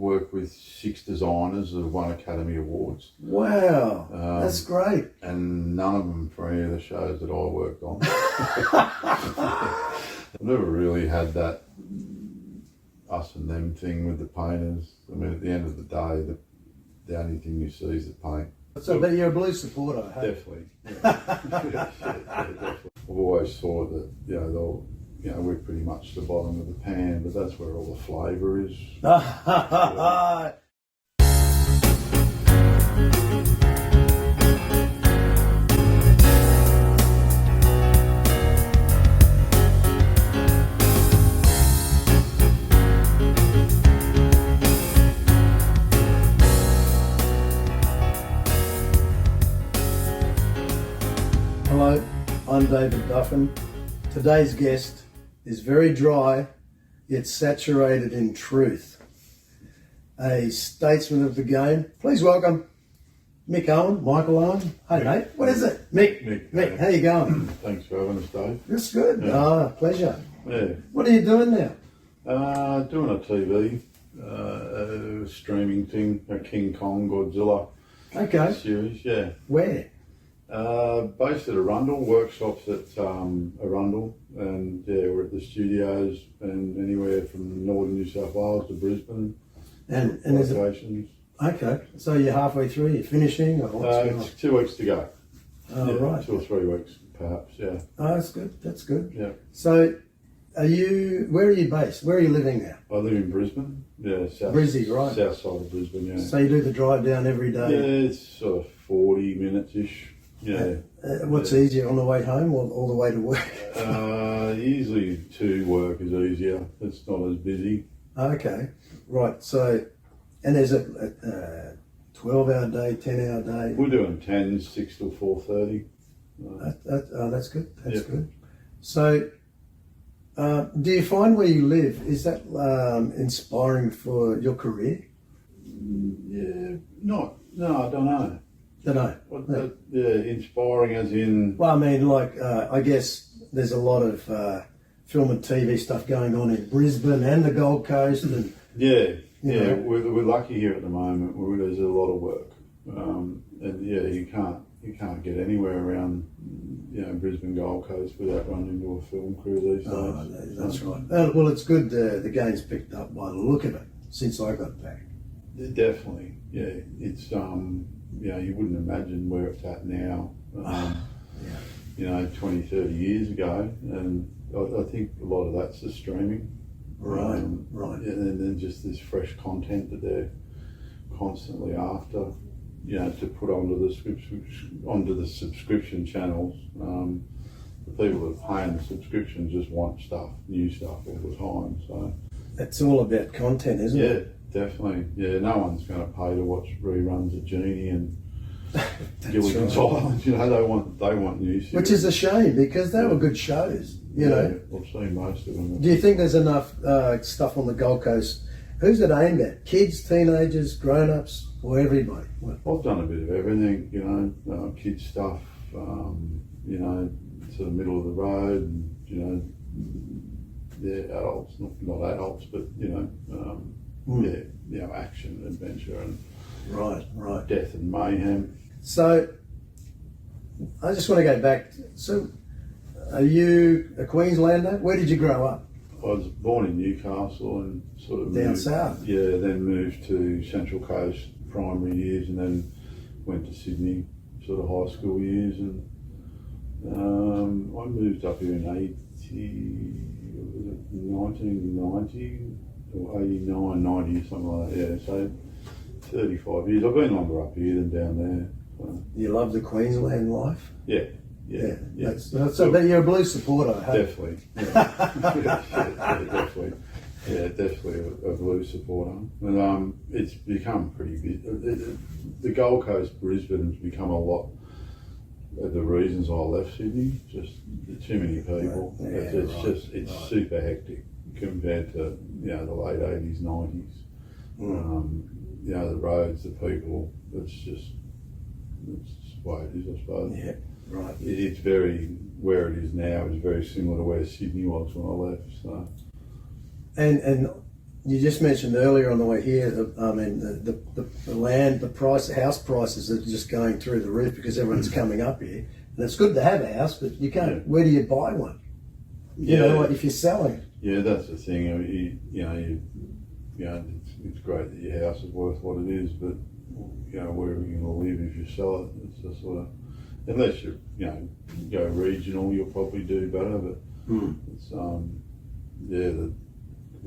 worked with 6 designers that have won Academy Awards. Wow, that's great. And none of them for any of the shows that I worked on. I've never really had that us and them thing with the painters. I mean, at the end of the day, the only thing you see is the paint. So, but you're a blues supporter, hey? Definitely. Yeah. Definitely. I've always thought that, we're pretty much the bottom of the pan, but that's where all the flavour is. Hello, I'm David Duffin. Today's guest is very dry, yet saturated in truth. A statesman of the game. Please welcome Mick Owen, Michael Owen. Hey mate, what is it? Mick, how you going? Thanks for having us, Dave. That's good. Yeah. Pleasure. Yeah. What are you doing now? Doing a TV streaming thing, a King Kong Godzilla series, yeah. Where? Based at Arundel, workshops at Arundel, and yeah, we're at the studios and anywhere from northern New South Wales to Brisbane. And is it, locations. okay, so you're halfway through, you're finishing, or what's going on? It's 2 weeks to go. Oh, yeah, right. 2 or 3 weeks, perhaps, yeah. Oh, that's good. Yeah. So, where are you based? Where are you living now? I live in Brisbane, yeah, Brizzy, right? South side of Brisbane, yeah. So you do the drive down every day? Yeah, it's sort of 40 minutes-ish, yeah. What's easier, on the way home or all the way to work? Usually to work is easier, it's not as busy. Okay, right, so, and is it a 12-hour day, 10-hour day? We're doing 10, 6 till 4:30. That's good, that's Yep. good. So, do you find where you live, is that inspiring for your career? Yeah, no, I don't know. Don't know. Inspiring as in... Well, I mean, like, I guess there's a lot of film and TV stuff going on in Brisbane and the Gold Coast, and Yeah, we're lucky here at the moment. There's a lot of work, and yeah, you can't get anywhere around, Brisbane Gold Coast without running into a film crew these days. Oh, that's right. Well, it's good the game's picked up by the look of it since I got back. Definitely, yeah. It's you wouldn't imagine where it's at now. 20, 30 years ago, and I think a lot of that's the streaming. Right. And then just this fresh content that they're constantly after, to put onto the subscription channels. The people that pay in the subscription just want new stuff all the time. So it's all about content, isn't it? Yeah, definitely. Yeah, no one's going to pay to watch reruns of Genie and Gilligan's Island. They want new series. Which is a shame because they were good shows. You know, I've seen most of them. Do you think there's enough stuff on the Gold Coast? Who's it aimed at? Kids, teenagers, grown-ups, or everybody? I've done a bit of everything. Kids stuff. Sort of middle of the road. And, adults, not adults, but action, adventure, and right, death and mayhem. So, I just want to go back. So, are you a Queenslander? Where did you grow up? I was born in Newcastle and sort of down moved, south. Yeah, then moved to Central Coast primary years, and then went to Sydney sort of high school years, and I moved up here in 1990 or 89, 90, something like that. Yeah, so 35 years. I've been longer up here than down there. So. You love the Queensland life? Yeah. So, but you're a blues supporter, hey? Definitely. Definitely. Yeah, definitely a blues supporter. And it's become pretty big. The Gold Coast, Brisbane's become a lot of the reasons I left Sydney. Just too many people. It's super hectic compared to the late 80s, 90s. The roads, the people. It's just the way it is, I suppose. Yeah. Right. It's where it is now is very similar to where Sydney was when I left. So. And you just mentioned earlier on the way here, the land, the price, house prices are just going through the roof because everyone's coming up here. And it's good to have a house, but you can't. Yeah. Where do you buy one? You know, like if you're selling. Yeah, that's the thing. It's great that your house is worth what it is, but where are you going to live if you sell it? It's a sort of, unless you go regional, you'll probably do better. But it's the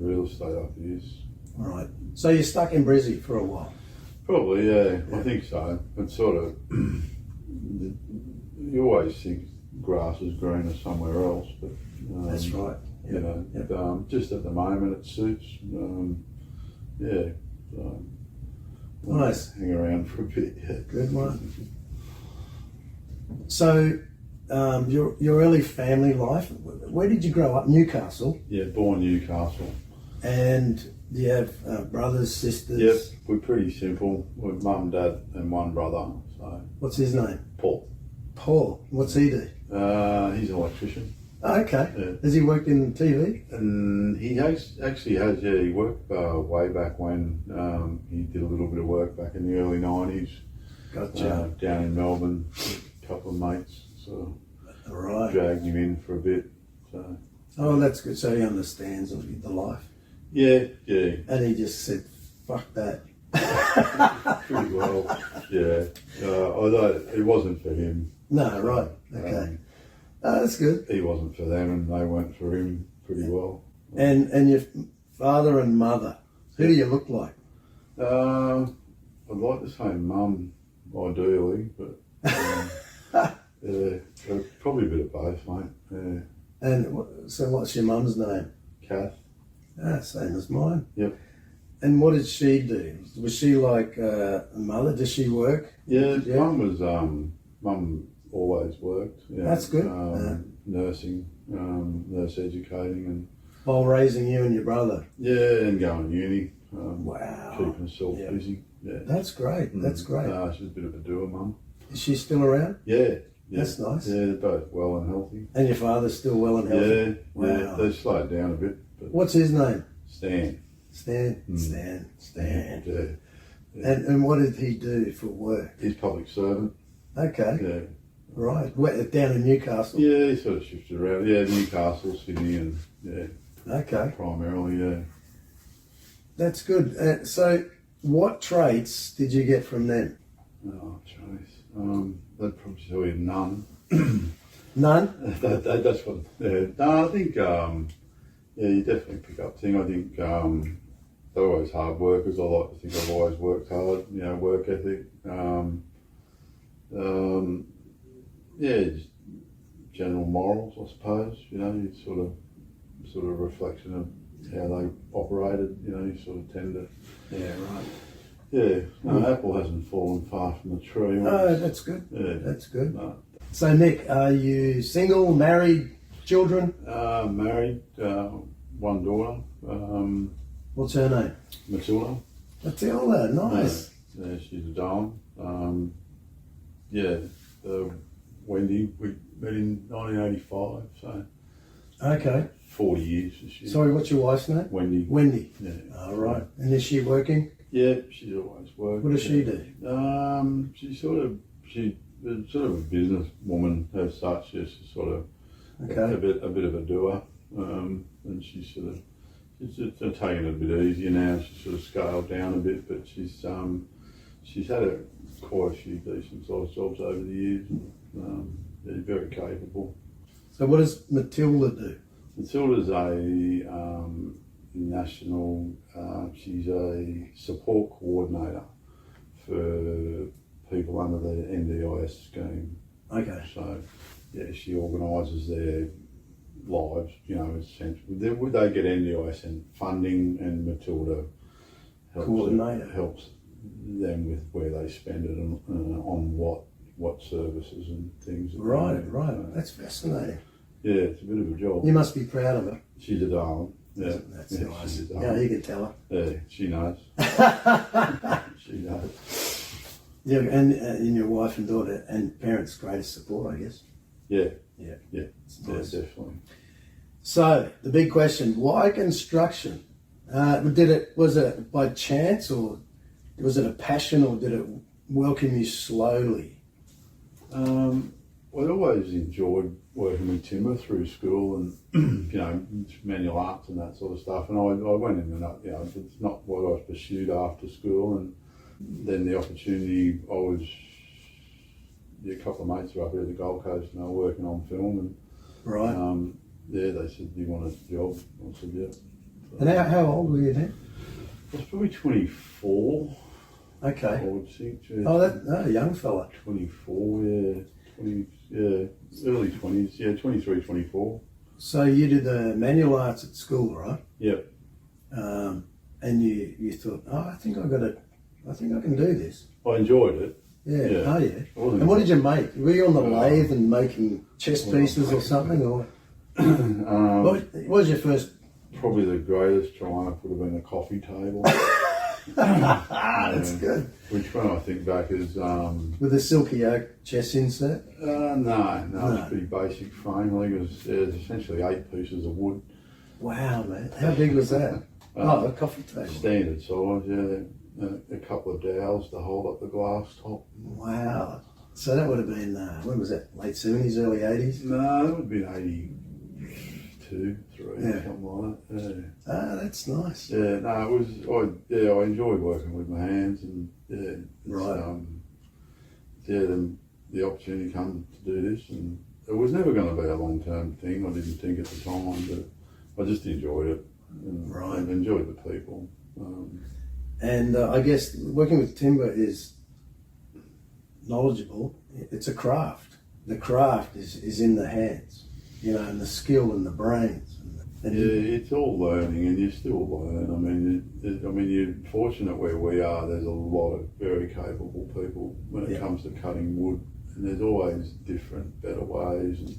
real estate up here is. All right. So you're stuck in Brizzy for a while. Probably, yeah. I think so. It's sort of you always think grass is greener somewhere else, but That's right. Just at the moment it suits. Nice. Hang around for a bit. Yeah. Good one. So, your early family life. Where did you grow up? Newcastle. Yeah, born Newcastle. And do you have brothers, sisters? Yep, we're pretty simple. We're mum, dad, and one brother. So What's his name? Paul. Paul. What's he do? He's an electrician. Oh, okay. Yeah. Has he worked in TV? And he actually has. Yeah, he worked way back when. He did a little bit of work back in the early 90s. Gotcha. Down in Melbourne. A couple of mates sort of All right. dragged him in for a bit. So. Oh, that's good. So he understands the life. Yeah. And he just said, "Fuck that." Pretty well. Yeah. Although it wasn't for him. No, right. Okay. That's good. He wasn't for them, and they went for him pretty well. And your father and mother, who do you look like? I'd like to say mum, ideally, but probably a bit of both, mate. Yeah. And so what's your mum's name? Kath. Same as mine. Yep. And what did she do? Was she like a mother? Did she work? Yeah, mum always worked. Yeah. That's good. Nursing, nurse educating, and While raising you and your brother. and going to uni. Wow. Keeping herself busy. Yeah. That's great. That's great. She's a bit of a doer, mum. Is she still around? Yeah. That's nice. Yeah, they're both well and healthy. And your father's still well and healthy? Yeah. Wow. They slowed down a bit. But What's his name? Stan. Stan. Yeah. And what did he do for work? He's public servant. Okay. Yeah. Right. Down in Newcastle? Yeah, he sort of shifted around. Yeah, Newcastle, Sydney, and Okay. primarily, yeah. That's good. So what traits did you get from them? Oh, jeez. They'd probably tell you none. None? That's what. Yeah. No, I think. You definitely pick up things. I think they're always hard workers. I like to think I've always worked hard. Work ethic. Just general morals, I suppose. You sort of reflection of how they operated. You sort of tend to. Yeah, right. Yeah, no, apple hasn't fallen far from the tree. Oh, that's good. Yeah. That's good. No. So, Mick, are you single, married, children? Married, one daughter, What's her name? Matilda. Matilda, nice. Yeah, she's a darling. Wendy, we met in 1985, so Okay. 40 years this year. Sorry, what's your wife's name? Wendy. Wendy. Yeah. All right. And is she working? Yeah, she's always worked. What does she do? She's sort of a business woman as such. Just sort of Okay. a bit of a doer, and she's just taking it a bit easier now. She's sort of scaled down a bit, but she's had quite a few decent sized jobs over the years. And, very capable. So what does Matilda do? Matilda's a national. She's a support coordinator for people under the NDIS scheme. Okay. So, she organises their lives, essentially. They get NDIS and funding, and Matilda helps them with where they spend it and on what services and things. Right. That's fascinating. Yeah, it's a bit of a job. You must be proud of her. She's a darling. Yeah, That's nice. she's a Yeah, darling. you can tell her. Yeah, she knows. She knows. Yeah, and your wife and daughter and parents' greatest support, I guess. Yeah, It's nice. definitely. So the big question: why construction? Was it by chance, or was it a passion, or did it welcome you slowly? Well, I always enjoyed working with timber through school and, manual arts and that sort of stuff. And I went in and, it's not what I pursued after school. And then the opportunity, a couple of mates were up here at the Gold Coast and they were working on film. And right. they said, "Do you want a job?" I said, "Yeah." So, and how old were you then? I was probably 24. Okay. I would think. A young fella. 24, yeah. Early 20s, 23, 24. So you did the manual arts at school, right? Yep. And you thought, I think I can do this. I enjoyed it. Yeah. Oh yeah. And what did you make? Were you on the lathe and making chess pieces or something, or? What was your first? Probably the greatest triumph would have been a coffee table. That's good. Which one I think back is with a silky oak chess insert? No, it's pretty basic frame. I think it was essentially 8 pieces of wood. Wow, man! How big was that? A coffee table. Standard size, yeah. A couple of dowels to hold up the glass top. Wow! So that would have been when was that? Late 70s, early 80s? No, that would have been 82, 3, something like that. Yeah. That's nice. Yeah, no, it was. I enjoyed working with my hands, and right. Then the opportunity came to do this, and it was never going to be a long-term thing. I didn't think at the time, but I just enjoyed it, and enjoyed the people. And I guess working with timber is knowledgeable. It's a craft. The craft is in the hands, and the skill and the brains. It's all learning, and you still learn. I mean, you're fortunate where we are. There's a lot of very capable people when it comes to cutting wood, and there's always different, better ways and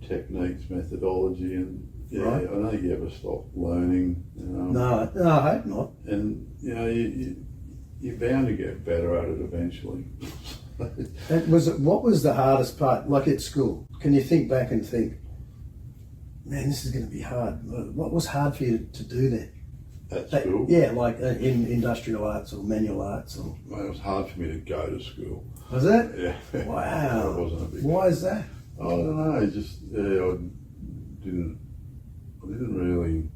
techniques, methodology, and I don't think you ever stop learning. No, I hope not. And you're bound to get better at it eventually. What was the hardest part? Like at school, can you think back and think, man, this is going to be hard. What was hard for you to do then? At school? Yeah, like in industrial arts or manual arts. Or... Well, it was hard for me to go to school. Was it? Yeah. Wow. It wasn't a big. Why is that? I don't know. I didn't really.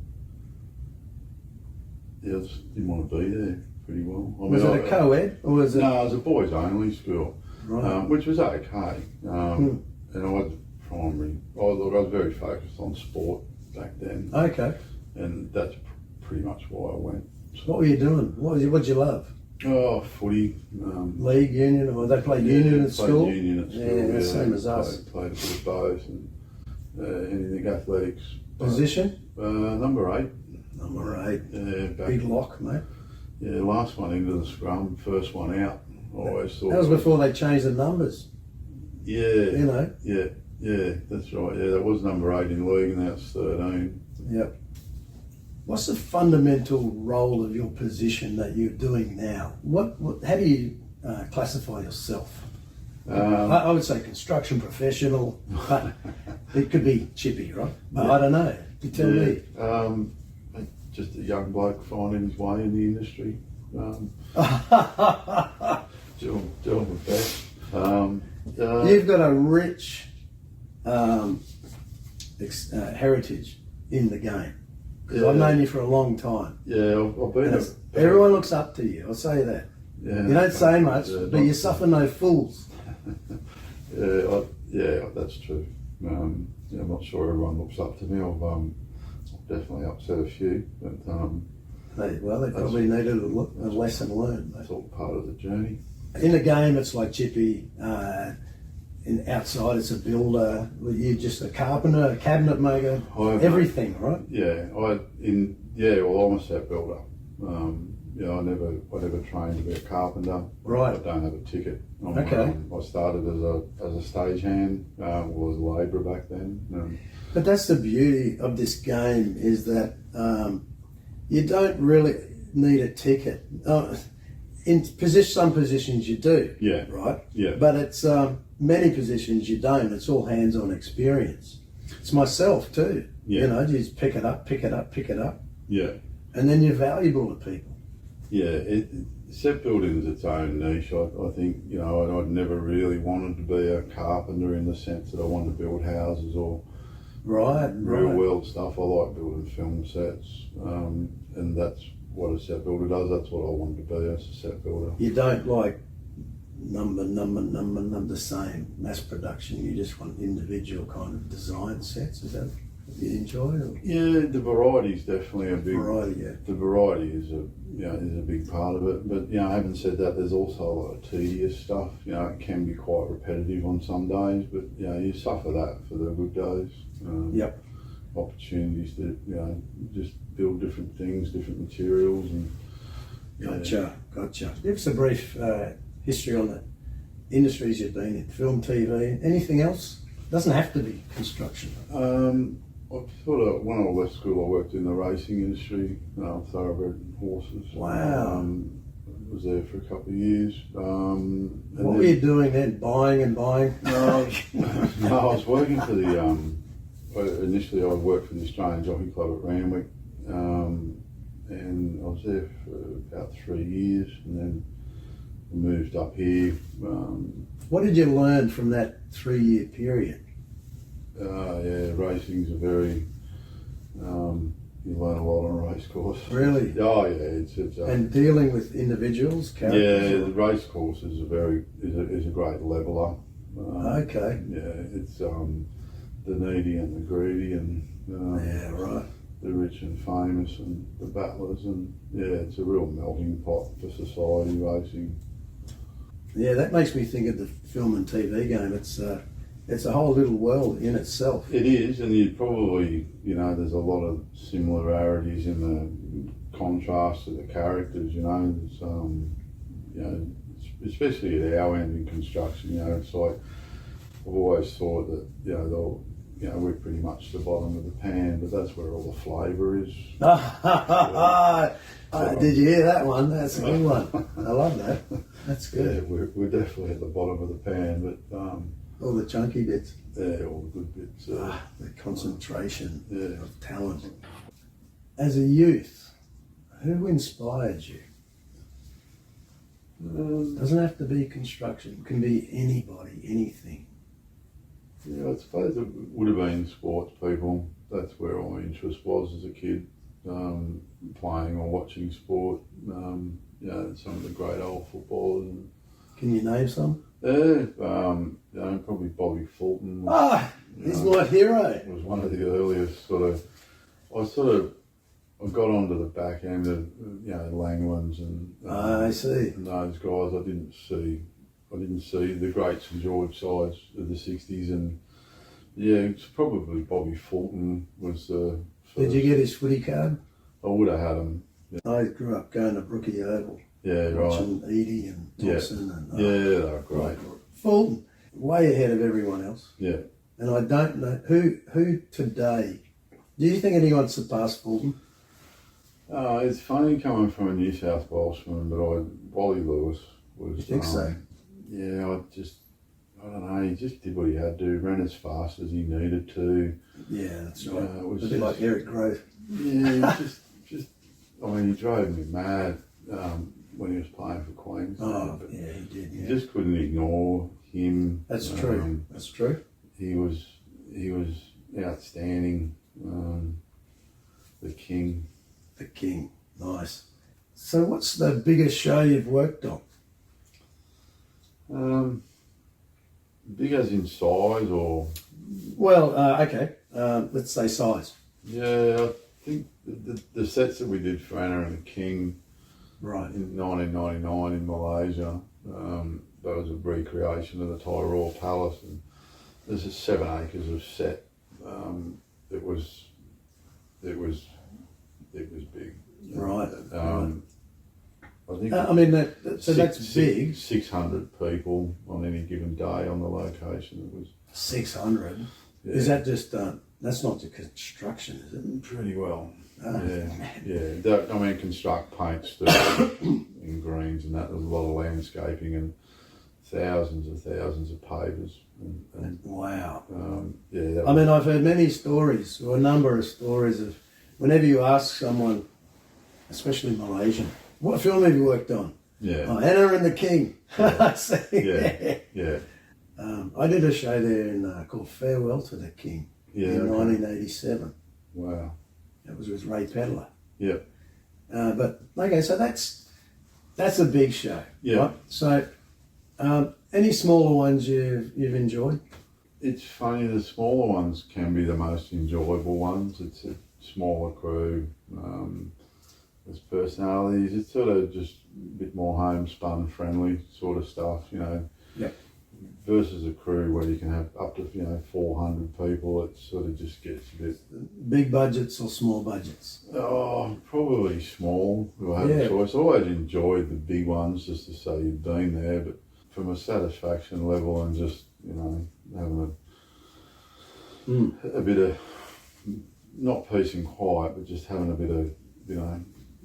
I just didn't want to be there pretty well. Was it a co-ed or was it? No, it was a boys only school, right. Which was okay. And I was primary. I was very focused on sport back then. Okay. And that's pretty much why I went. So, what were you doing? What did you love? Oh, footy. League, union, or they played union at school? Union at school. Yeah, same as us. Played a bit of both, and anything athletics. Position? Number 8. Number 8. Yeah, big lock, mate. Yeah, last one into the scrum, first one out. Always thought that was before they changed the numbers. Yeah. Yeah, that's right. Yeah, that was number 8 in league, and that's 13. Yep. What's the fundamental role of your position that you're doing now? How do you classify yourself? I would say construction professional, but it could be chippy, right? But I don't know. You tell me. Just a young bloke finding his way in the industry. Doing my best. You've got a rich heritage in the game. Because I've known you for a long time. Yeah, I've been. Everyone looks up to you. I'll say that. Yeah, you don't say much, but you suffer no fools. Yeah, that's true. I'm not sure everyone looks up to me. I've definitely upset a few, but they probably needed a lesson learned. That's all part of the journey. In the game, it's like chippy. In outside, it's a builder. You're just a carpenter, a cabinet maker, everything, right? Yeah, I'm a set-builder. I never trained to be a carpenter. Right. I don't have a ticket. Okay. I started as a stagehand, was a labourer back then. But that's the beauty of this game, is that you don't really need a ticket. In some positions you do. Yeah. Right. Yeah. But it's many positions you don't. It's all hands-on experience. It's myself too. Yeah. You just pick it up. Yeah. and then you're valuable to people. Yeah, set building is its own niche. I think, you know, I'd never really wanted to be a carpenter in the sense that I wanted to build houses or real world stuff. I like building film sets, and that's what a set builder does. That's what I wanted to be as a set builder. You don't like number, the same mass production. You just want individual kind of design sets. Is that what you enjoy? Or? Yeah, the variety is definitely a big. Variety, yeah. The variety is a big part of it. But having said that, there's also a lot of tedious stuff. It can be quite repetitive on some days, but you suffer that for the good days. Yep. Opportunities to just build different things, different materials, and. Gotcha. Give us a brief history on the industries you've been in, film, TV, anything else? Doesn't have to be construction. When I left school, I worked in the racing industry, thoroughbred horses. Wow. Was there for a couple of years. What were you doing then? Buying and buying? No, I was working for the. Initially, I worked for the Australian Jockey Club at Randwick, and I was there for about 3 years, and then I moved up here. What did you learn from that 3-year period? Racing's a very. You learn a lot on a race course. Really? Oh yeah, it's and dealing with individuals, characters. Yeah, the race course is a great leveler. Okay. Yeah, it's the needy and the greedy, and right. The rich and famous, and the battlers, and it's a real melting pot for society, racing. Yeah, that makes me think of the film and TV game. It's a whole little world in itself. It is, and you probably, there's a lot of similarities in the contrast to the characters, especially at our end in construction, it's like, I've always thought that, we're pretty much the bottom of the pan, but that's where all the flavour is. Did you hear that one? That's a good one. I love that. That's good. Yeah, we're definitely at the bottom of the pan, but all the chunky bits. Yeah, all the good bits. The concentration of talent. As a youth, who inspired you? Doesn't have to be construction. It can be anybody, anything. Yeah, I suppose it would have been sports people. That's where all my interest was as a kid, playing or watching sport. Some of the great old footballers. Can you name some? Yeah, probably Bobby Fulton. He's my hero. It was one of the earliest I got onto the back end of, Langlands and I see. And those guys. I didn't see the great St George sides of the 60s, and it's probably Bobby Fulton was the first. Did you get his footy card? I would have had him. Yeah. I grew up going to Brookie Oval. Yeah, watching Edie and Thompson and they were great. Fulton, way ahead of everyone else. Yeah. And I don't know who today. Do you think anyone surpassed Fulton? It's funny coming from a New South Welshman, but Wally Lewis was. You think so? Yeah, I don't know. He just did what he had to. Ran as fast as he needed to. Yeah, that's right. It was a bit like Eric Grove. Yeah, he drove me mad when he was playing for Queensland. Yeah, he did. Yeah. You just couldn't ignore him. That's true. That's true. He was outstanding. The king. The king. Nice. So, what's the biggest show you've worked on? Big as in size, or? Well, okay. Let's say size. Yeah, I think the sets that we did for Anna and the King, right, in 1999 in Malaysia, that was a recreation of the Thai Royal Palace, and there's just 7 acres of set. It was big. Right. I think. That's big. 600 people on any given day on the location. It was 600. Yeah. Is that just? That's not the construction, is it? Pretty well. Yeah. Construct, paint, steel, and greens, and that. There was a lot of landscaping and thousands of pavers. And wow. I've heard many stories, or a number of stories of whenever you ask someone especially Malaysian. What film have you worked on? Yeah. Oh, Anna and the King. Yeah. Yeah. Yeah. I did a show there called Farewell to the King in 1987. Wow. It was with Ray Pedler. Yeah. But okay, so that's a big show. Yeah. Right? So any smaller ones you've enjoyed? It's funny, the smaller ones can be the most enjoyable ones. It's a smaller crew. There's personalities. It's sort of just a bit more homespun friendly sort of stuff, you know. Yep. Versus a crew where you can have up to 400 people. It sort of just gets a bit. Big budgets or small budgets? Oh, probably small. If I have a choice. I always enjoyed the big ones just to say you've been there, but from a satisfaction level and just having a bit of not peace and quiet, but just having a bit of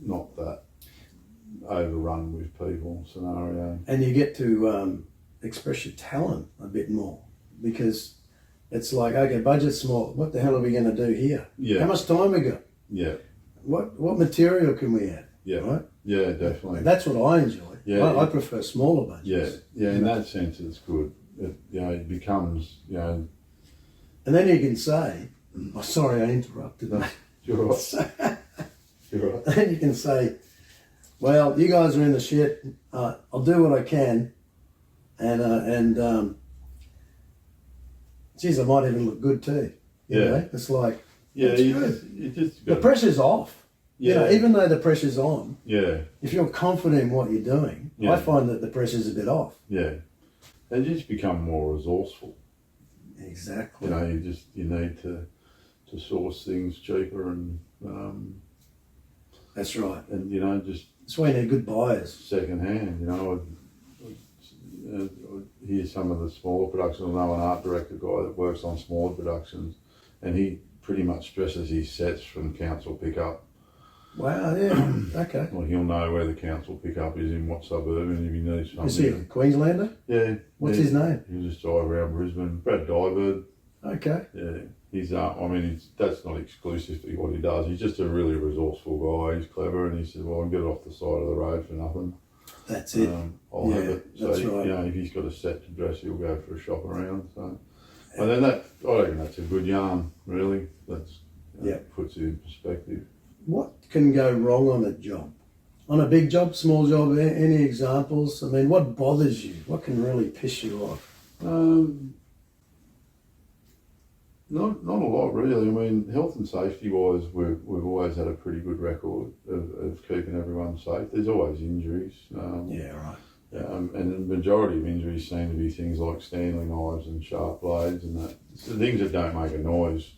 not that overrun with people scenario. And you get to express your talent a bit more, because it's like, okay, budget's small. What the hell are we going to do here? Yeah. How much time we got? Yeah. What material can we add? Yeah. Right. Yeah, definitely. That's what I enjoy. Yeah. I prefer smaller budgets. Yeah. Yeah. In that sense, it's good. It becomes And then you can say, "Oh, sorry, I interrupted." You're right. You're right. Then you can say, "Well, you guys are in the shit. I'll do what I can, and geez, I might even look good too." You know? It's like, it's good. The pressure's off. Yeah. Even though the pressure's on, Yeah. if you're confident in what you're doing, I find that the pressure's a bit off. Yeah. And you just become more resourceful. Exactly. You need to source things cheaper and That's right. and just That's why you need good buyers. second hand. I hear some of the smaller productions. I know an art director guy that works on smaller productions, and he pretty much stresses his sets from council pickup. Wow, yeah, okay. Well, he'll know where the council pickup is in what suburb, and if he needs something. Is he a Queenslander? Yeah. What's his name? He just drive around Brisbane. Brad Dybird. Okay. Yeah. He's that's not exclusively what he does. He's just a really resourceful guy. He's clever, and he says, "Well, I can get it off the side of the road for nothing. That's it. I'll have it." So that's right. if he's got a set to dress, he'll go for a shop around. So, and then I reckon that's a good yarn. Really, that's puts it in perspective. What can go wrong on a job? On a big job, small job, any examples? I mean, what bothers you? What can really piss you off? Not a lot really. I mean, health and safety wise, we've always had a pretty good record of keeping everyone safe. There's always injuries. Right. And the majority of injuries seem to be things like Stanley knives and sharp blades and that. So things that don't make a noise.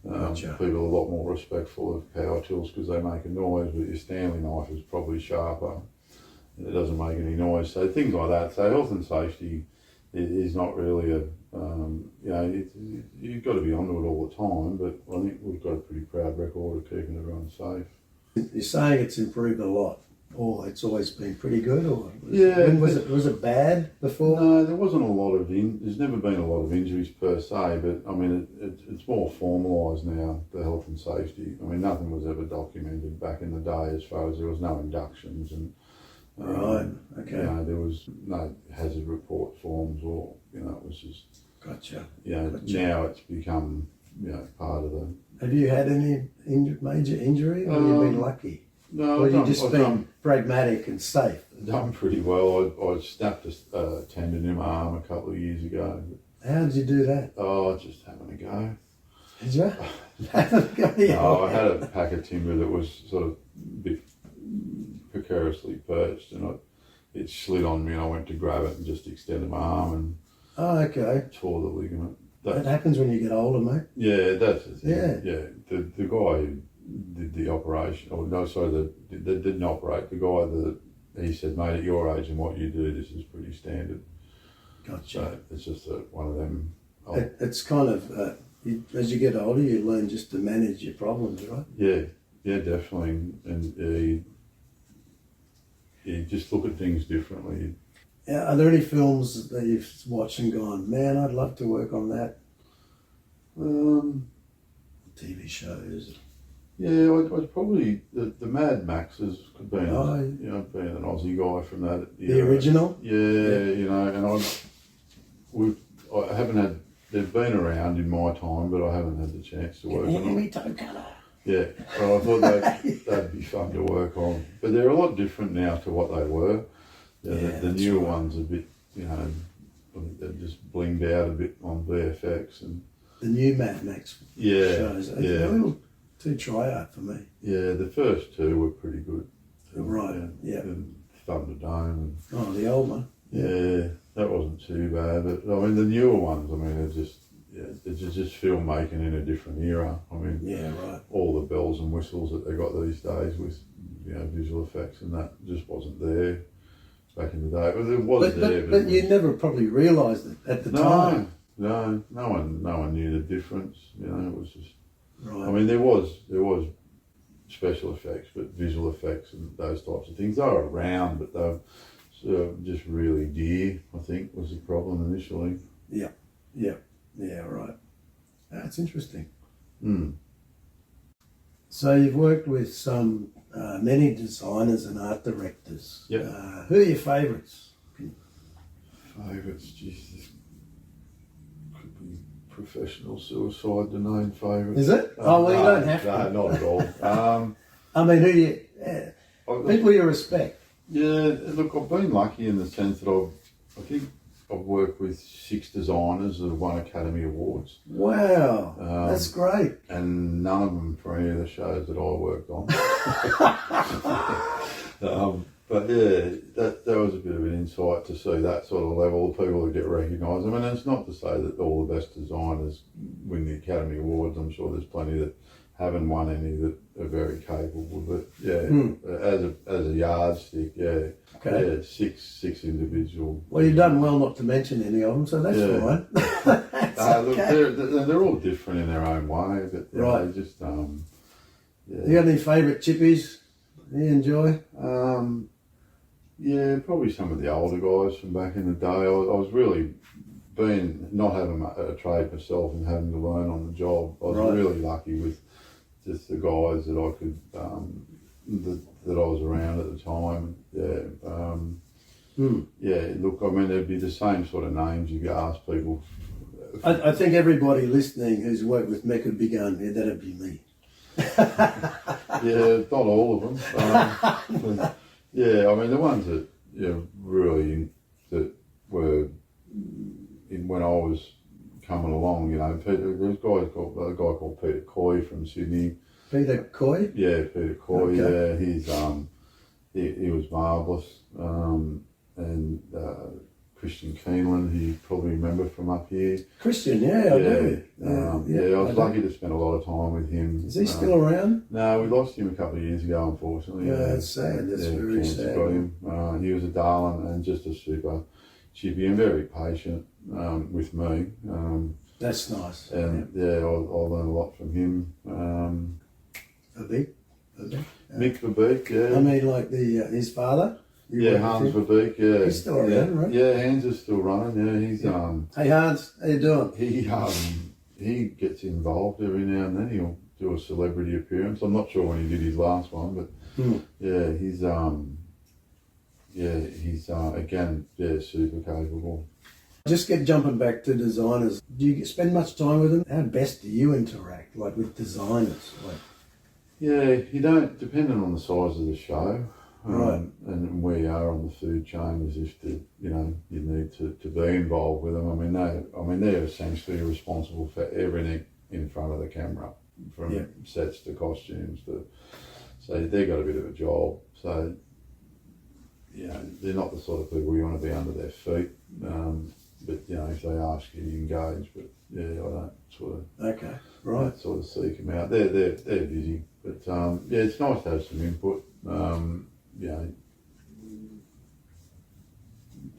Gotcha. People are a lot more respectful of power tools because they make a noise, but your Stanley knife is probably sharper and it doesn't make any noise. So things like that. So health and safety is not really you've got to be onto it all the time, but I think we've got a pretty proud record of keeping everyone safe. You're saying it's improved a lot, or it's always been pretty good, or was it bad before? No, there wasn't a lot of there's never been a lot of injuries per se, but I mean it's more formalised now, the health and safety. I mean, nothing was ever documented back in the day as far as there was no inductions and right. Okay. There was no hazard report forms, or it was just gotcha. Now it's become part of the. Have you had any major injury, or have you been lucky? No, or you just been pragmatic and safe? Done pretty well. I snapped a tendon in my arm a couple of years ago. How did you do that? Oh, just having a go. Did you? Having a go? No, I had a pack of timber that was sort of a bit precariously perched, and it slid on me, and I went to grab it and just extended my arm and tore the ligament. That happens when you get older, mate. Yeah, that's the thing. Yeah. The guy who did the operation, that didn't operate. The guy he said, "Mate, at your age and what you do, this is pretty standard." Gotcha. So it's just one of them. It's kind of as you get older, you learn just to manage your problems, right? Yeah, definitely, and you just look at things differently. Are there any films that you've watched and gone, man, I'd love to work on that? TV shows. Yeah, I was probably the Mad Maxes, being Oh. you know, being an Aussie guy from that. The original? Yeah, you know, and I haven't had. They've been around in my time, but I haven't had the chance to work on them. Yeah, well, I thought they'd be fun to work on, but they're a lot different now to what they were. The newer ones a bit, you know, they're just blinged out a bit on VFX and the new Mad Max shows. It's a little too try-out for me. Yeah, the first two were pretty good. Right. Yeah. And Thunderdome. Oh, the old one. Yeah, that wasn't too bad. But I mean, the newer ones, I mean, it's just filmmaking in a different era. I mean, yeah, right. All the bells and whistles that they got these days with, you know, visual effects and that just wasn't there back in the day. Well, it was there, but you never probably realised it at the time. No one knew the difference. You know, it was just. Right. I mean, there was special effects, but visual effects and those types of things, they were around, but they were sort of just really dear, I think, was the problem initially. Yeah, right. That's interesting. Mm. So you've worked with many designers and art directors. Yep. Who are your favourites? Favourites, geez, this could be professional suicide to name favourites. Is it? You don't have to. No, not at all. I mean, who do you... people you respect. Yeah, look, I've been lucky in the sense that I think I've worked with 6 designers that have won Academy Awards. Wow, that's great. And none of them for any of the shows that I worked on. But yeah, that was a bit of an insight to see that sort of level of people that get recognised. I mean, it's not to say that all the best designers win the Academy Awards. I'm sure there's plenty that haven't won any that are very capable. But yeah, as a yardstick, yeah. Okay. Yeah, six individual. Well, you've done well not to mention any of them, so that's fine. That's okay. They're all different in their own way, but right. They just You got any favourite chippies you enjoy? Yeah, probably some of the older guys from back in the day. I was really not having a trade myself and having to learn on the job. I was really lucky with just the guys that I could that I was around at the time. Yeah, look, I mean, there'd be the same sort of names you could ask people. I think everybody listening who's worked with Mick would be going, yeah, that'd be me. Yeah, not all of them. Yeah, I mean, the ones that really that were in when I was coming along, you know, there's a guy called Peter Coy from Sydney. Peter Coy? Yeah, Peter Coy. Okay. Yeah, he was marvellous. And Christian Keeneland, who you probably remember from up here. Christian, I do. I was lucky to spend a lot of time with him. Is he still around? No, we lost him a couple of years ago, unfortunately. Yeah, that's sad. That's very sad. Got him. He was a darling and just a super chippy and very patient with me. That's nice. And I learned a lot from him. Mick Verbeek, yeah. I mean, like his father? Hans Verbeek, yeah. He's still around, right? Yeah, Hans is still running, yeah. He's Hey Hans, how you doing? He gets involved every now and then. He'll do a celebrity appearance. I'm not sure when he did his last one, but he's again, super capable. Just jumping back to designers. Do you spend much time with them? How best do you interact, like with designers? Yeah, you don't, depending on the size of the show. Right. And where you are on the food chain as if you need to be involved with them. I mean they're essentially responsible for everything in front of the camera, from sets to costumes so they've got a bit of a job. So they're not the sort of people you want to be under their feet. But if they ask you, you engage. But I don't sort of seek them out. They're busy, but it's nice to have some input.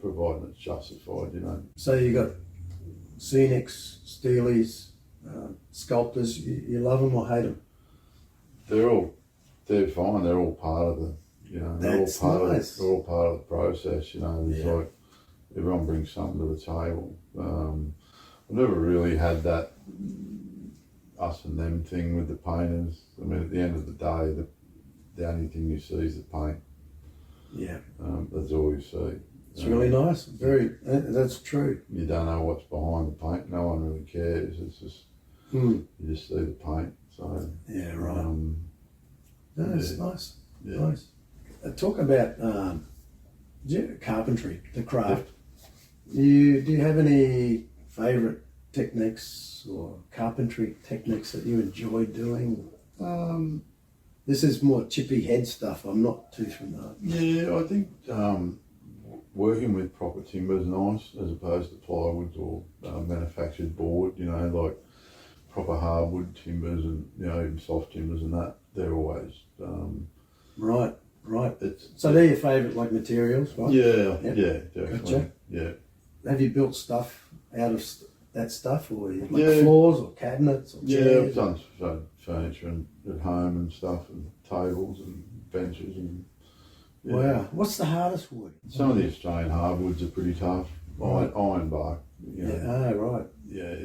Providing it's justified, So you got scenics, steelies, sculptors. You love them or hate them? They're fine. They're all part of the, That's nice. They're all part of the process. There's like everyone brings something to the table. I've never really had that us and them thing with the painters. I mean, at the end of the day, the only thing you see is the paint. Yeah. That's all you see. It's really nice. That's true. You don't know what's behind the paint. No one really cares. It's just you just see the paint. So yeah, right. It's nice. Yeah. Nice. Talk about carpentry, the craft. Do you have any favourite techniques or carpentry techniques that you enjoy doing? This is more chippy head stuff. I'm not too familiar. Yeah, I think working with proper timber is nice as opposed to plywood or manufactured board. You know, like proper hardwood timbers and even soft timbers and that. They're always right. So they're your favourite materials, right? Yeah, yeah, definitely. Gotcha. Yeah. Have you built stuff out of that stuff, or floors or cabinets or chairs? Yeah, I've done furniture at home and stuff, and tables and benches and. Yeah. Wow, what's the hardest wood? Some of the Australian hardwoods are pretty tough. Right. Ironbark. Yeah. Right. Yeah,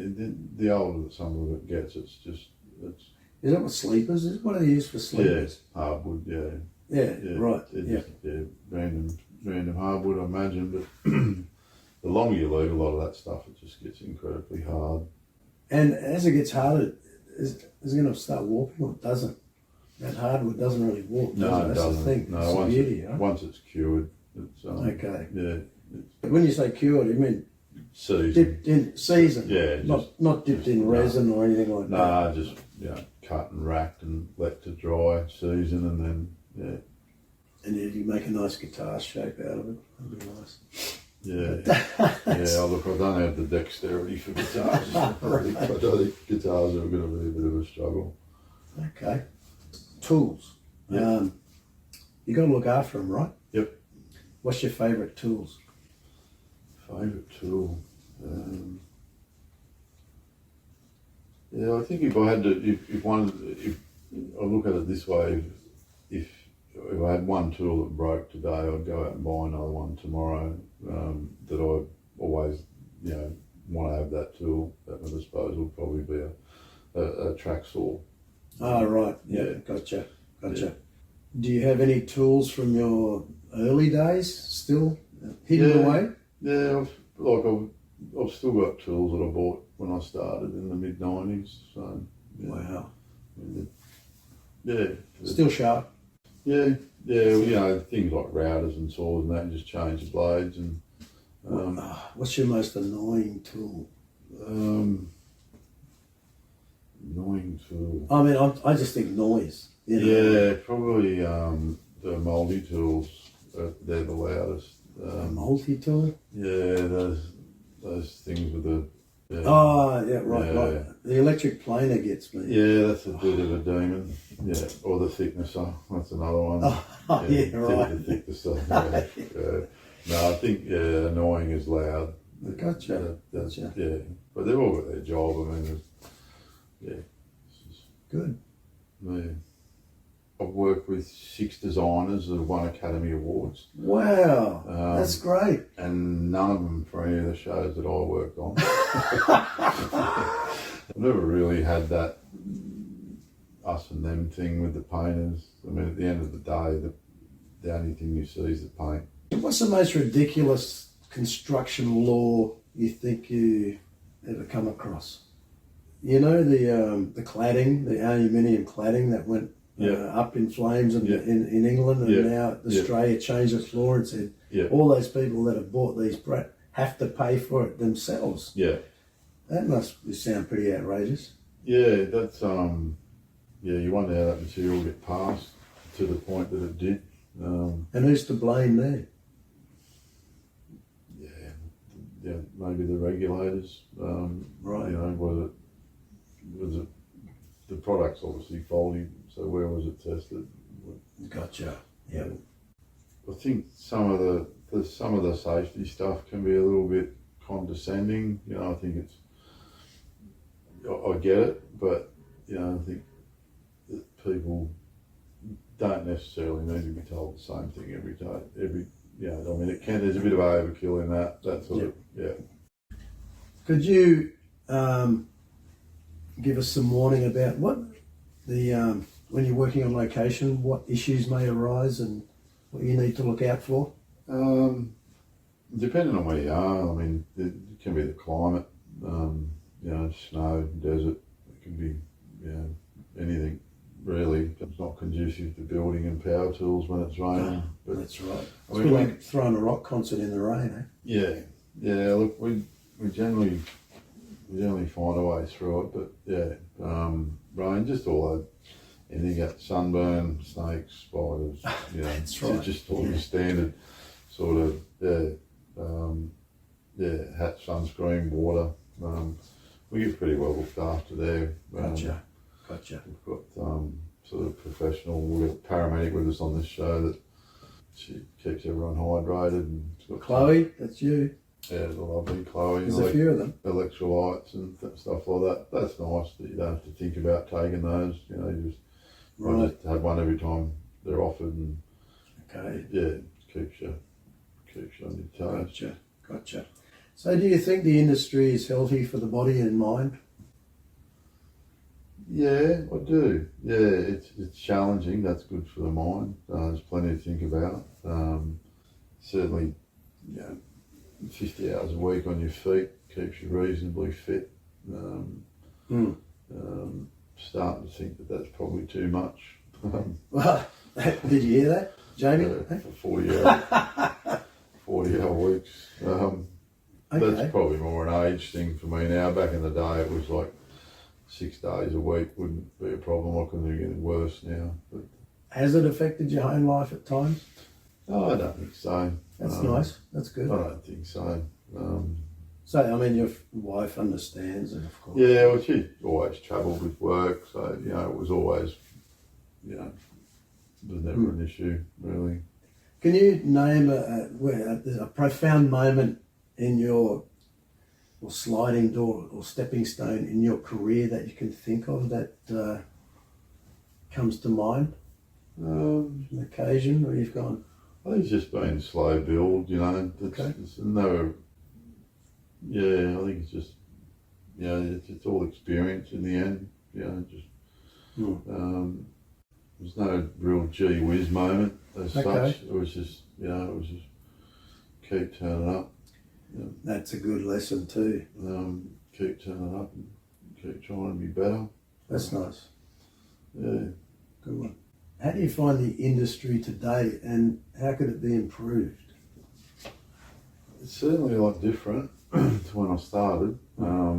the older that some of it gets, it's. Is that what sleepers is? What do they use for sleepers? Yeah, hardwood. Yeah. Yeah. Right. Random hardwood, I imagine, but. The longer you leave a lot of that stuff, it just gets incredibly hard. And as it gets harder, is it going to start warping, or it doesn't? That hardwood doesn't really warp, does it? That's doesn't. The thing. No, it's the beauty, right? Once it's cured, it's okay. Yeah. But when you say cured, you mean seasoned. dipped in season? Yeah. Not dipped in resin or anything like that. Nah, just cut and racked and let to dry, season, and then And then you make a nice guitar shape out of it. That'd be nice. Yeah. Look, I don't have the dexterity for guitars. Right. I think guitars are going to be a bit of a struggle. Okay. Tools. Yep. You got to look after them, right? Yep. What's your favourite tools? Favourite tool? I think if I had to, if I look at it this way, if I had one tool that broke today, I'd go out and buy another one tomorrow. That I always, want to have that tool at my disposal. Would probably be a track saw. Oh, right. Yeah. Gotcha. Yeah. Do you have any tools from your early days still hidden away? Yeah, I've still got tools that I bought when I started in the mid-90s. So wow. Yeah. Still sharp. Yeah, things like routers and saws and that, and just change the blades and. What's your most annoying tool? Annoying tool. I mean, I just think noise. Yeah, probably the multi-tools. They're the loudest. Multi-tool? Yeah, those things with the. Oh, yeah, right. The electric planer gets me. Yeah, that's a bit of a demon. Yeah, or the thicknesser. That's another one. Oh, right. The thicknesser. No, I think annoying is loud. Gotcha. Yeah, but they've all got their job. I mean, Good. Yeah. I've worked with 6 designers that have won Academy Awards. Wow, that's great. And none of them for any of the shows that I worked on. I've never really had that us and them thing with the painters. I mean, at the end of the day, the only thing you see is the paint. What's the most ridiculous construction law you think you ever come across? You know, the cladding, the aluminium cladding that went up in flames in England, and now Australia changed its law and said all those people that have bought these have to pay for it themselves. Yeah. That must sound pretty outrageous. Yeah, that's you wonder how that material get passed to the point that it did. And who's to blame there? Yeah, maybe the regulators. Right. You know, was it the product's obviously faulty, so where was it tested? Gotcha. Yeah. I think some of the safety stuff can be a little bit condescending. You know, I think I get it, but I think that people don't necessarily need to be told the same thing every day. I mean, there's a bit of overkill in that sort of. Could you give us some warning about what the when you're working on location, what issues may arise and what you need to look out for? Depending on where you are, I mean, it can be the climate, snow, desert, it can be, anything really. It's not conducive to building and power tools when it's raining. But that's right. I It's mean, like throwing a rock concert in the rain, eh? yeah. Look, we generally find a way through it, but rain, just all that. Anything got sunburn, snakes, spiders, That's right. just all the standard sort of hat, sunscreen, water. We get pretty well looked after there. Gotcha. We've got sort of professional. We've got a paramedic with us on this show that she keeps everyone hydrated. And Chloe, that's you. Yeah, the lovely Chloe. There's a few of them. Electrolytes and stuff like that. That's nice that you don't have to think about taking those. You just have one every time they're offered, and it keeps you on your toes. Gotcha. So, do you think the industry is healthy for the body and mind? Yeah, I do. Yeah, it's challenging. That's good for the mind. There's plenty to think about. Certainly, 50 hours a week on your feet keeps you reasonably fit. Starting to think that that's probably too much. Well, did you hear that, Jamie? For 40-hour weeks. Okay. That's probably more an age thing for me now. Back in the day, it was like 6 days a week wouldn't be a problem. I couldn't get it worse now. But has it affected your home life at times? no, I don't think so. That's nice. That's good. I don't think so. So, I mean, your wife understands it, of course. Yeah, well, she always travelled with work, so, it was always, it was never an issue, really. Can you name a profound moment in your sliding door or stepping stone in your career that you can think of that comes to mind? An occasion where you've gone, I think it's just been a slow build, It's never. Yeah, I think it's just, it's all experience in the end. There's no real gee whiz moment as such. It was just, keep turning up. That's a good lesson too. Keep turning up and keep trying to be better. That's nice. Yeah. Good one. How do you find the industry today, and how could it be improved? It's certainly a lot different to when I started. I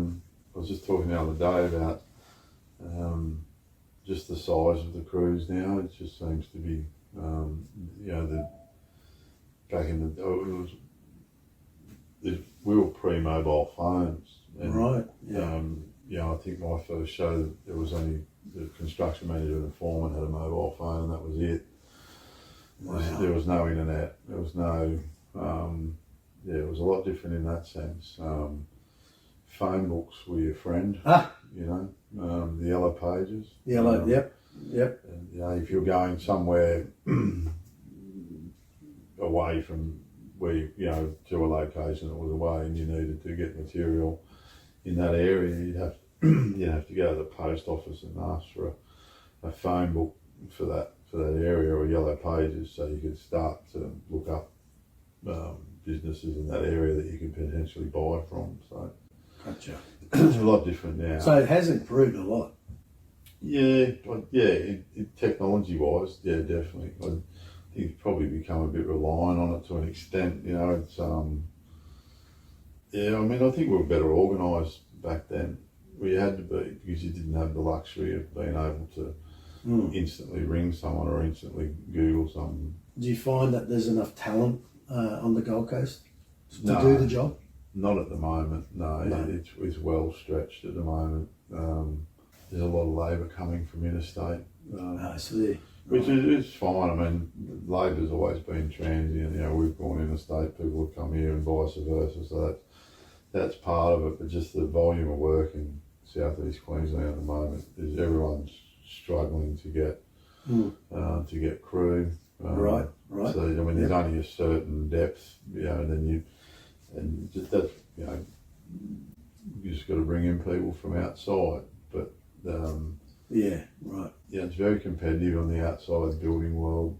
was just talking the other day about just the size of the crews now. It just seems to be, back in the we were pre-mobile phones. And, right. I think my first show, there was only the construction manager and the foreman had a mobile phone, and that was it. Wow. There was no internet. There was no. It was a lot different in that sense. Phone books were your friend. The yellow pages. Yellow. Yep. And, if you're going somewhere away from where to a location that was away, and you needed to get material in that area, you'd have to go to the post office and ask for a phone book for that area, or yellow pages, so you could start to look up businesses in that area that you could potentially buy from. So Gotcha. it's a lot different now. So it has improved a lot. Technology wise, definitely. I think it's probably become a bit reliant on it to an extent. It's I think we were better organised back then. We had to be, because you didn't have the luxury of being able to instantly ring someone or instantly Google something. Do you find that there's enough talent on the Gold Coast to do the job? Not at the moment, no. It's well stretched at the moment. There's a lot of labour coming from interstate. I see. Which is fine. I mean, labour's always been transient. We've gone interstate, people have come here, and vice versa. So that's part of it. But just the volume of work in southeast Queensland at the moment is everyone's struggling to get crew. Right. So there's only a certain depth, and you just got to bring in people from outside. but Yeah, right. yeah, it's very competitive on the outside building world.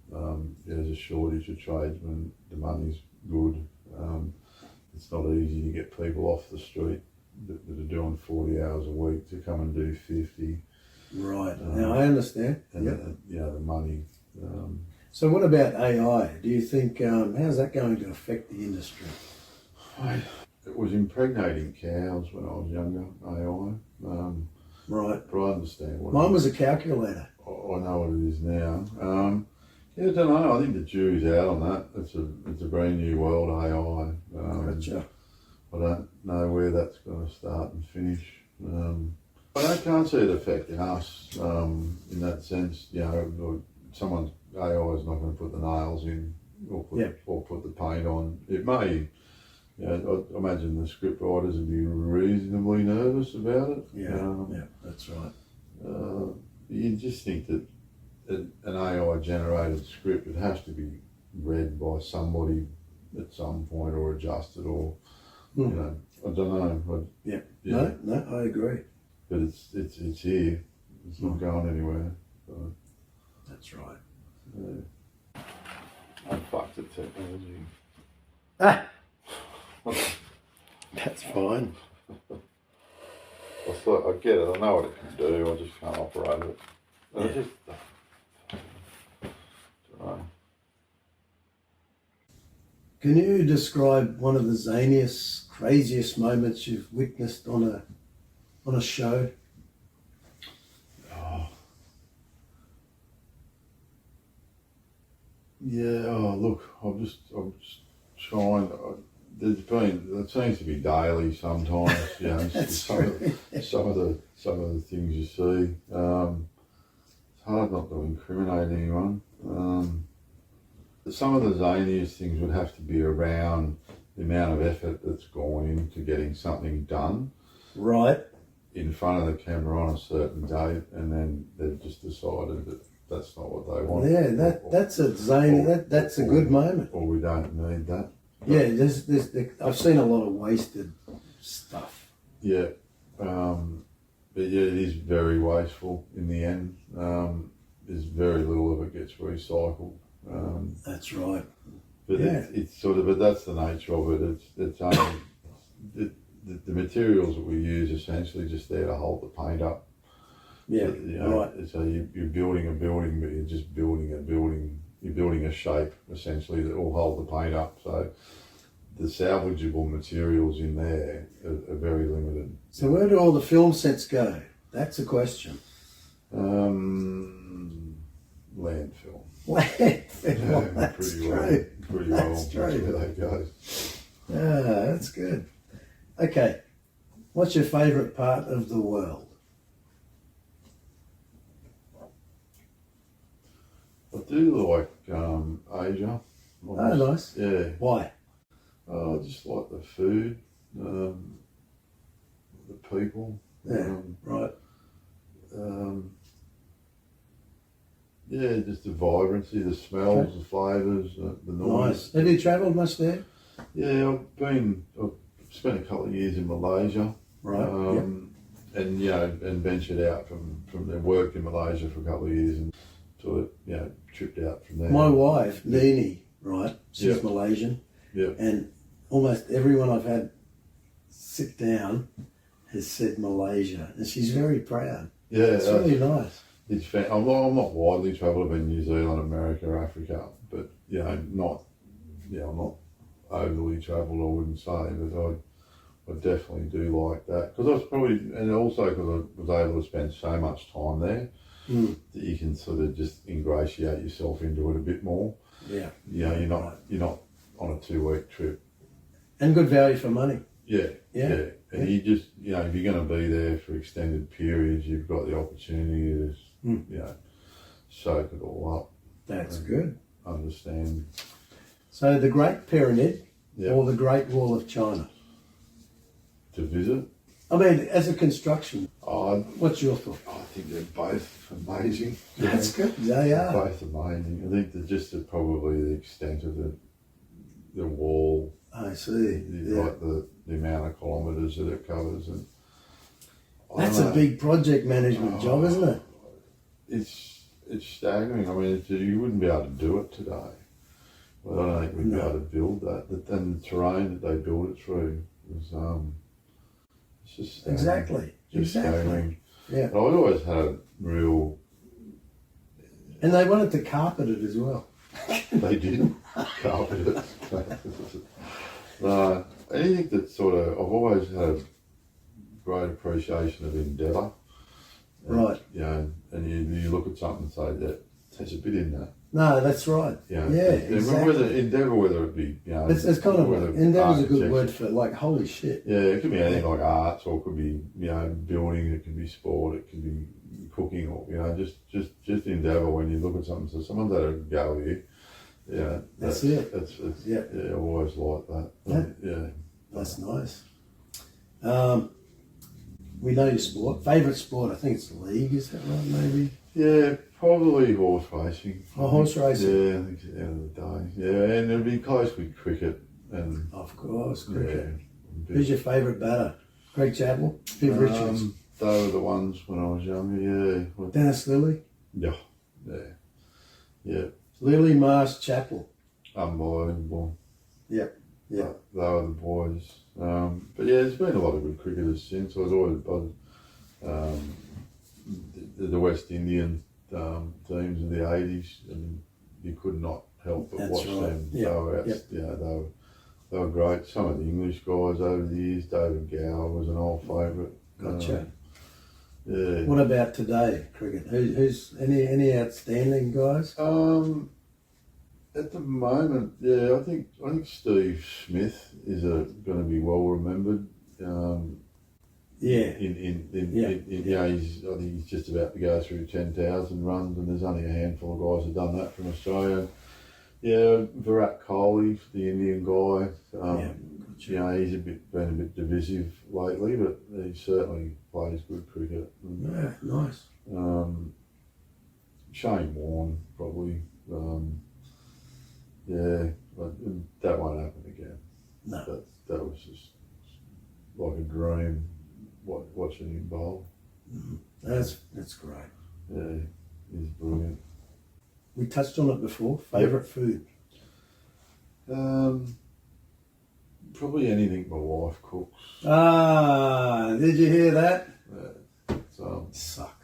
There's a shortage of tradesmen. The money's good. It's not easy to get people off the street that are doing 40 hours a week to come and do 50. Right. Now I understand. And Yep. the money. So what about AI? Do you think, how's that going to affect the industry? It was impregnating cows when I was younger, AI. Right. But I understand what Mine was a calculator. I know what it is now. Yeah, I don't know. I think the jury's out on that. It's a brand new world, AI. Gotcha. I don't know where that's going to start and finish. I can't see it affecting us in that sense. You know, someone's AI is not going to put the nails in or put the paint on. It may. You know, I imagine the script writers would be reasonably nervous about it. Yeah, that's right. You just think that an AI generated script, it has to be read by somebody at some point or adjusted or, you know, I don't know. Yeah. Yeah. No, I agree. But it's here. It's not going anywhere. So, That's right. I fucked the technology. Ah! That's fine. I thought I get it. I know what it can do. I just can't operate it. And I just, Can you describe one of the zaniest, craziest moments you've witnessed on a show? Yeah. Oh, look. I'm just trying. It seems to be daily sometimes. You know, some of the things you see. It's hard not to incriminate anyone. Some of the zaniest things would have to be around the amount of effort that's gone into getting something done. Right. In front of the camera on a certain date, and then they've just decided that that's not what they want. Yeah, that's a zany. That's a good moment. Or we don't need that. Yeah, I've seen a lot of wasted stuff. Yeah, but yeah, it is very wasteful in the end. There's very little of it gets recycled. That's right. But Yeah. it's sort of, but that's the nature of it. It's the materials that we use essentially just there to hold the paint up. Yeah, You know, right. So you're building a building, but you're just building a building. You're building a shape essentially that will hold the paint up. So the salvageable materials in there are very limited. So where do all the film sets go? That's a question. Landfill. Landfill. That's Pretty true. well. Pretty well. That's That's true. where they go. That's good. Okay, what's your favourite part of the world? I do like Asia. Oh, nice. Yeah. Why? I just like the food, the people. Yeah, right. Yeah, just the vibrancy, the smells, the flavours, the noise. Nice. Have you travelled much there? Yeah, I've spent a couple of years in Malaysia. Right. And and ventured out from there, worked in Malaysia for a couple of years and sort of, tripped out from there. My wife, Nini, right? She's Yep. Malaysian. Yep. And almost everyone I've had sit down has said Malaysia. And she's very proud. Yeah, It's really nice. I'm not widely travelled. I've been New Zealand, America, Africa, but I'm not overly travelled. I wouldn't say, but I definitely do like that because I was probably, and also because I was able to spend so much time there that you can sort of just ingratiate yourself into it a bit more. Yeah. You're not on a 2-week trip. And good value for money. Yeah. Yeah. And you just, if you're going to be there for extended periods, you've got the opportunity to, soak it all up. That's good. Understand. So the Great Pyramid Yeah. or the Great Wall of China? To visit. I mean, as a construction, I what's your thought? think they're both amazing. That's good. They are. Both amazing. I think that just probably the extent of the wall, I see. Yeah. like the amount of kilometres that it covers, and That's a big project management job, isn't it? It's staggering. I mean, you wouldn't be able to do it today. Well, I don't think we'd be able to build that. And the terrain that they built it through was it's just staggering. Staggering. Yeah. But I've always had a real. And they wanted to carpet it as well. They did carpet it. Anything that sort of, I've always had a great appreciation of endeavour. Right. You know, and you look at something and say that there's a bit in that. No, that's right. Yeah, exactly. Endeavour, whether it be, you know, it's kind of endeavour's a good word for like holy shit. Yeah, it could be anything like arts, or it could be, you know, building. It could be sport. It could be cooking, or, you know, just endeavour. When you look at something, so someone's had a go at you. Yeah, that's it. Yeah, I've always liked that. Yeah, that's nice. We know your sport. Favourite sport? I think it's the league. Is that right? Maybe. Yeah, probably horse racing. Oh, horse racing. Yeah, I think at the end of the day. Yeah, and it'd be close with cricket. And of course, cricket. Yeah, who's your favourite batter? Greg Chappell? Viv Richards? They were the ones when I was younger, yeah. Dennis Lilly? Yeah. Lilly, Marsh, Chappell. Unbelievable. Yep. They were the boys. But yeah, there's been a lot of good cricketers since. I was always the West Indian teams of the 80s, and you could not help but watch them. Yep. They were great. Some of the English guys over the years, David Gower was an old favourite. Gotcha. Yeah. What about today, cricket? Who's any outstanding guys? At the moment, yeah, I think Steve Smith is going to be well remembered. Yeah. I think he's just about to go through 10,000 runs, and there's only a handful of guys who've done that from Australia. Yeah, Virat Kohli, the Indian guy. You know, he's been a bit divisive lately, but he certainly plays good cricket. Yeah, nice. Shane Warne, probably. Yeah, but that won't happen again. No. That was just like a dream watching him bowl. That's great. Yeah, he's brilliant. We touched on it before. Favourite food? Probably anything my wife cooks. Ah, did you hear that? Suck.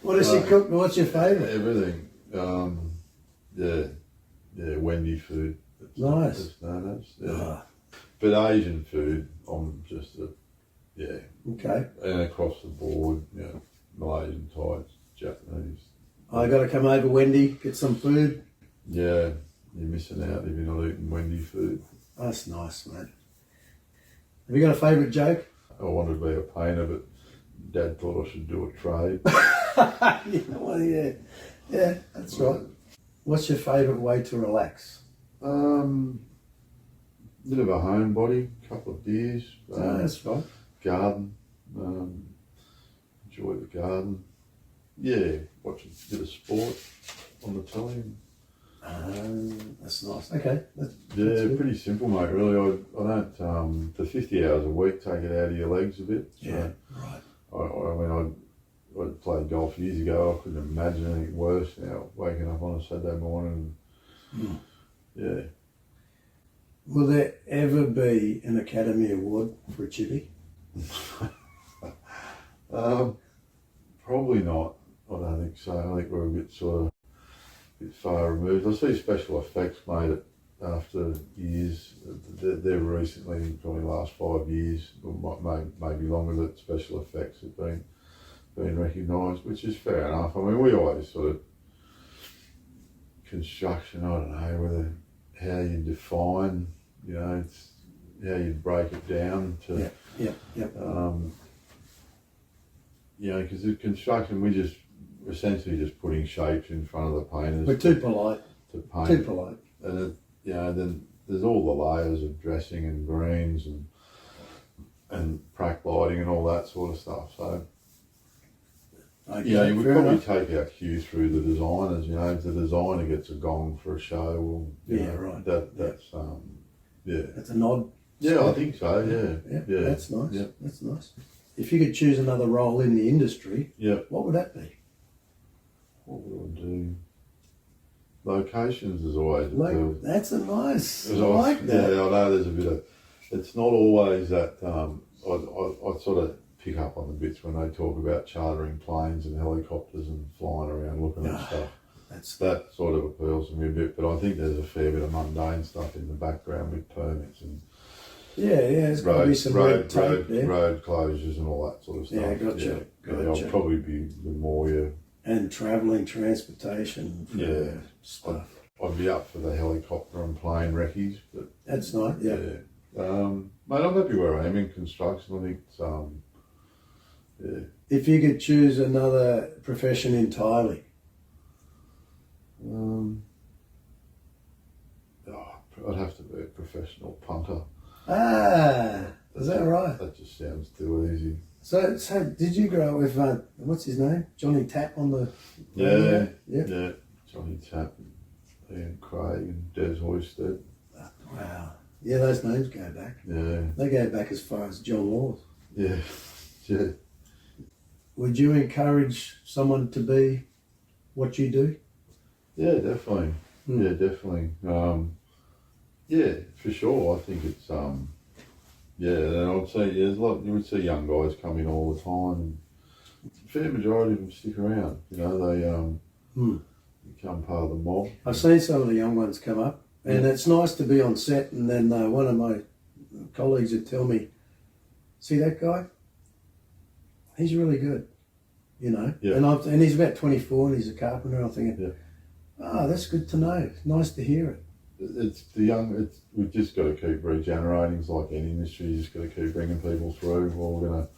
What does she cook? What's your favourite? Everything. Wendy food. Nice. But Asian food, I'm just Okay. And across the board, you know, Malaysian, Thai, Japanese. I got to come over, Wendy, get some food. Yeah, you're missing out if you're not eating Wendy food. That's nice, mate. Have you got a favourite joke? I wanted to be a painter, but Dad thought I should do a trade. Yeah, that's right. What's your favourite way to relax? Bit of a homebody, couple of beers. That's right. Garden. Enjoy the garden. Yeah, watch a bit of sport on the telly. That's nice. Okay. That's pretty simple, mate. Really, I don't. The 50 hours a week take it out of your legs a bit. So yeah, right. I played golf years ago. I couldn't imagine anything worse. Now waking up on a Saturday morning. Yeah. Will there ever be an Academy Award for a chippy? Probably not. I don't think so. I think we're a bit far removed. I see special effects made it after years. They've recently, probably the last 5 years, or maybe longer, that special effects have been recognised, which is fair enough. I mean, we always sort of construction. I don't know whether how you define. You know, it's how you break it down to. Yeah. You know, because the construction, we're essentially just putting shapes in front of the painters. We're too polite. To paint. Too polite. And then there's all the layers of dressing and greens and prac lighting and all that sort of stuff. So you would probably take our cue through the designers. You know, if the designer gets a gong for a show, well, right. That's That's a nod. Yeah, I think so. Yeah. That's nice. Yeah. That's nice. If you could choose another role in the industry, Yeah. what would that be? What would I do? Locations is always a deal. That's a nice. I 'Cause like that. Yeah, I know there's a bit of. It's not always that. I sort of pick up on the bits when they talk about chartering planes and helicopters and flying around looking at stuff. That sort of appeals to me a bit, but I think there's a fair bit of mundane stuff in the background with permits and there's got to be some red tape there. Road closures and all that sort of stuff. Yeah, gotcha. I'll probably be the more and travelling transportation for stuff. I'd be up for the helicopter and plane recce's, but that's nice. Yeah. Mate, I'm happy where I am in construction. I think it's If you could choose another profession entirely, I'd have to be a professional punter. Is that right? That just sounds too easy. So did you grow up with what's his name? Johnny Tapp on the Yeah. Johnny Tapp, Ian Craig, and Des Hoysted. Wow. Yeah, those names go back. Yeah. They go back as far as John Laws. Yeah. Yeah. Would you encourage someone to be what you do? Yeah, definitely. Yeah, definitely. Yeah, for sure. I think it's and I'd say there's a lot. You would see young guys come in all the time, and a fair majority of them stick around. You know, they become part of the mob. I've seen some of the young ones come up, and it's nice to be on set. And then one of my colleagues would tell me, "See that guy? He's really good." You know, and he's about 24, and he's a carpenter. I'm thinking, that's good to know. It's nice to hear it. It's the young. We've just got to keep regenerating. It's like any industry. You just got to keep bringing people through. Or we're gonna.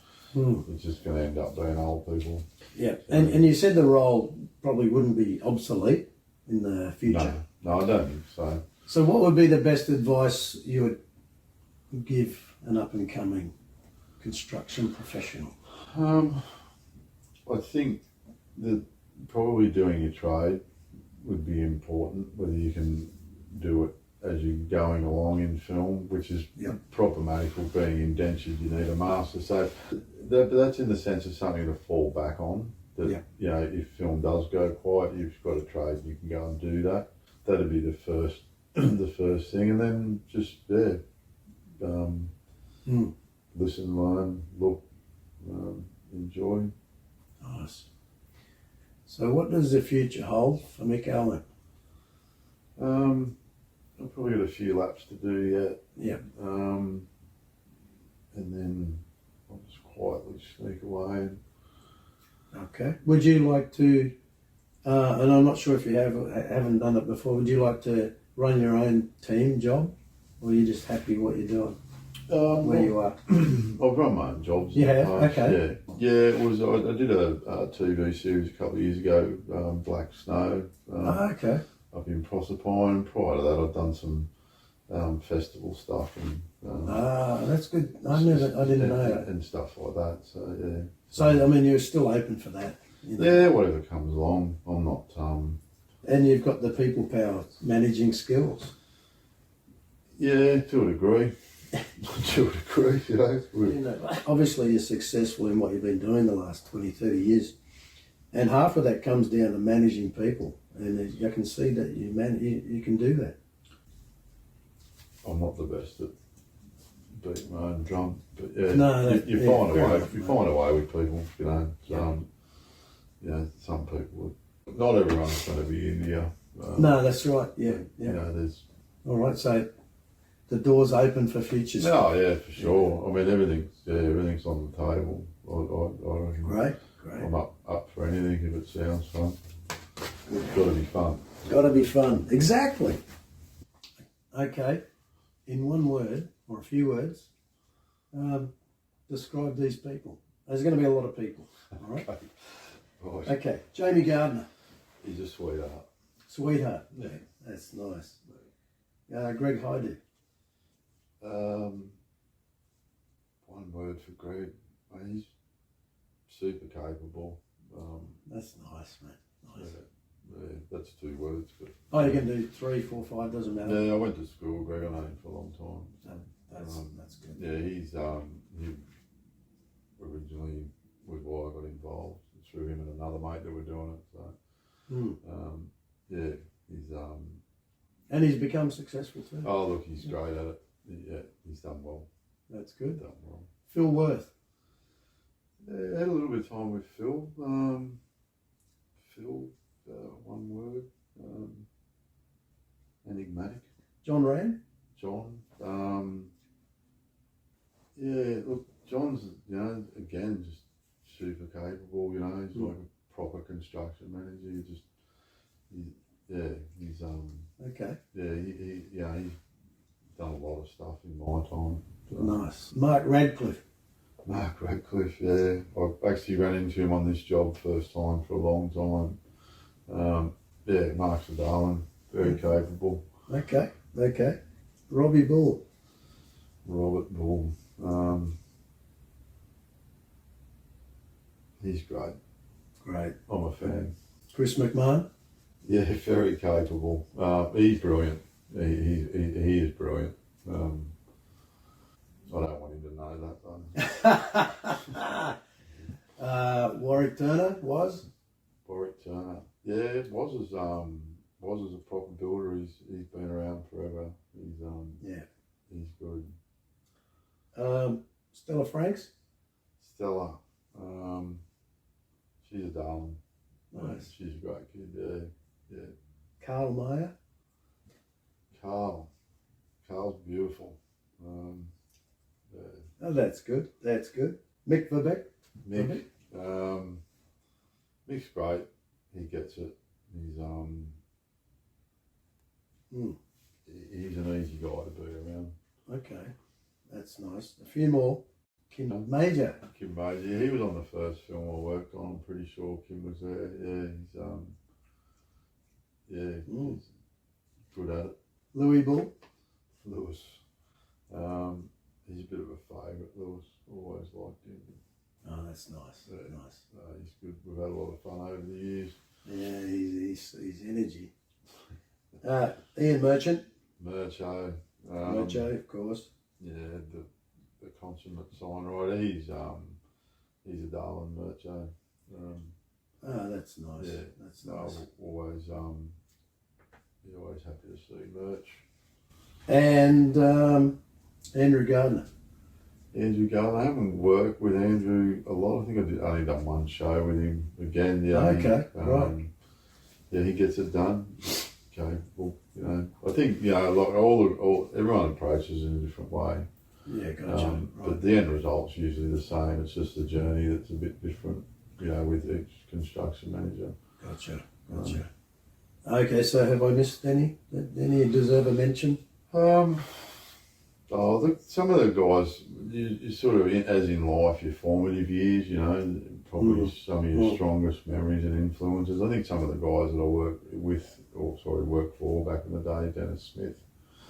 It's just going to end up being old people. Yeah, and you said the role probably wouldn't be obsolete in the future. No, I don't think so. So, what would be the best advice you would give an up and coming construction professional? I think that probably doing your trade would be important, whether you can do it as you're going along in film, which is problematic with being indentured. You need a master. So that's in the sense of something to fall back on. That you know, if film does go quiet, you've got a trade, you can go and do that. That'd be the first thing, and then just listen, learn, look, enjoy. Nice. So what does the future hold for Mick Owen? I've probably got a few laps to do yet. Yeah. And then I'll just quietly sneak away. Okay. Would you like to, and I'm not sure if you haven't done it before, would you like to run your own team job? Or are you just happy what you're doing? Where you are? I've run my own jobs. Okay. Yeah, it was. I did a TV series a couple of years ago, Black Snow. Okay. Up in Proserpine. Prior to that, I've done some festival stuff and. That's good. I didn't know that. And stuff like that. So yeah. So I mean, you're still open for that. You know? Yeah, whatever comes along. I'm not. And you've got the people power, managing skills. Yeah, to a degree. To a degree, you know. Obviously, you're successful in what you've been doing the last 20, 30 years. And half of that comes down to managing people. And I can see that you can do that. I'm not the best at beating my own drum, but yeah, you find a way. You find a way with people, you know. You know, some people. Not everyone's going to be in here. No, that's right. Yeah. You know, there's. All right, so the door's open for future stuff. Oh yeah, for sure. I mean, everything's on the table. I reckon. Great. I'm up for anything if it sounds fun. It's got to be fun. Got to be fun. Exactly. Okay. In one word or a few words, describe these people. There's going to be a lot of people. All right. Right. Okay. Jamie Gardner. He's a sweetheart. Sweetheart. Yeah. That's nice. Greg Hyde. One word for Greg. He's super capable. That's nice, mate. Nice. Yeah, that's 2 words. But you can do 3, 4, 5, doesn't matter. Yeah, I went to school, Greg. I know him for a long time. So. That's good. Yeah, he originally was why I got involved. It's through him and another mate that were doing it. So, yeah, and he's become successful too. Oh, look, he's great at it. Yeah, he's done well. That's good. Done well. Phil Worth. Yeah, had a little bit of time with Phil. Phil, one word, enigmatic. John Rand. John. Yeah, look, John's, again, just super capable, he's like a proper construction manager. He's Okay. he's done a lot of stuff in my time. So. Nice. Mark Radcliffe. Mark Radcliffe, yeah. I actually ran into him on this job first time for a long time. Mark's a darling, very capable. Okay. Robbie Bull. Robert Bull. He's great. Great. I'm a fan. Chris McMahon. Yeah, very capable. He's brilliant. He is brilliant. I don't want him to know that though. Warwick Turner was. Warwick Turner. Yeah, was as a proper builder. He's been around forever. He's good. Stella Franks. Stella. She's a darling. Nice. She's a great kid. Yeah. Carl Meyer. Carl's beautiful. Oh, that's good. Mick Verbeek. Mick. Mick's great. He gets it. He's an easy guy to be around. Okay, that's nice. A few more. Kim Major. Kim Major. He was on the first film I worked on. I'm pretty sure Kim was there. Yeah, he's good at it. Louis Bull. Lewis. He's a bit of a favourite. Lewis. Always liked him. Oh, that's nice. Yeah. Nice. He's good. We've had a lot of fun over the years. Yeah, he's energy. Ian Merchant. Mercho. Mercho, of course. Yeah, the consummate sign writer. He's a darling, Mercho. That's nice. Yeah, that's nice. Always happy to see Merch. And Andrew Gardner. Andrew Gardner. I haven't worked with Andrew a lot. I think I've only done one show with him. Again, Okay, right. Yeah, he gets it done. Capable, I think like everyone approaches in a different way. Yeah, gotcha. Right. But the end result's usually the same. It's just the journey that's a bit different, with each construction manager. Gotcha. Okay, so have I missed any? Any deserve a mention? Some of the guys, you sort of, as in life, your formative years, probably some of your strongest memories and influences. I think some of the guys that I worked for back in the day, Dennis Smith.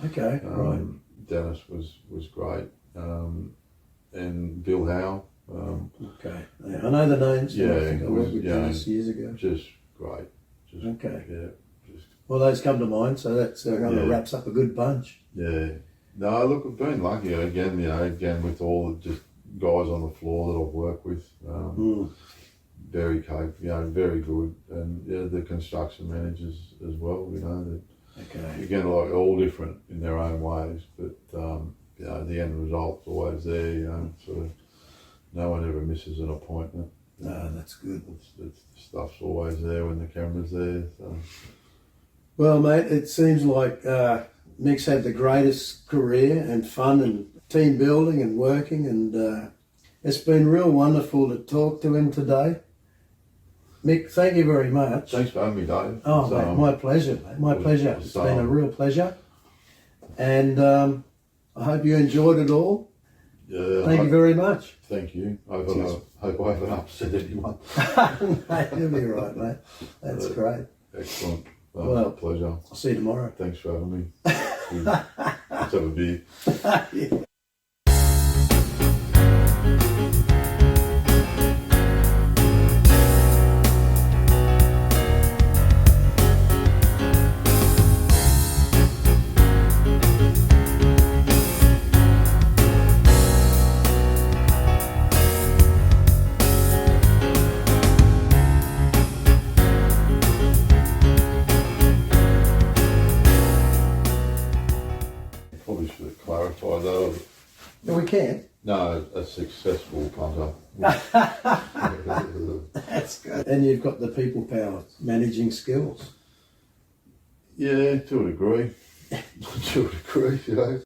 Okay, right. Dennis was great. And Bill Howe. Okay, I know the names. Yeah, I think I worked with Dennis years ago. Just great. Okay. Yeah. Well, those come to mind, so that's kind of wraps up a good bunch. Yeah. No, look, I've been lucky again with all the just guys on the floor that I've worked with. Very capable, very good, and the construction managers as well. Okay. Again, like all different in their own ways, but the end result's always there. Sort of, no one ever misses an appointment. No, that's good. It's stuff's always there when the camera's there. So. Well, mate, it seems like Mick's had the greatest career and fun and team building and working, and it's been real wonderful to talk to him today. Mick, thank you very much. Thanks for having me, Dave. Oh, mate, my pleasure, mate. My pleasure. It's been a real pleasure. And I hope you enjoyed it all. Yeah, thank you very much. Thank you. I hope I haven't upset anyone. Mate, you'll be right, mate. That's great. Excellent. Well, pleasure. I'll see you tomorrow. Thanks for having me. Let's have a beer. Yeah. to clarify though. No, we can. No, a successful punter. That's good. And you've got the people power, managing skills. Yeah, to a degree. To a degree, you know.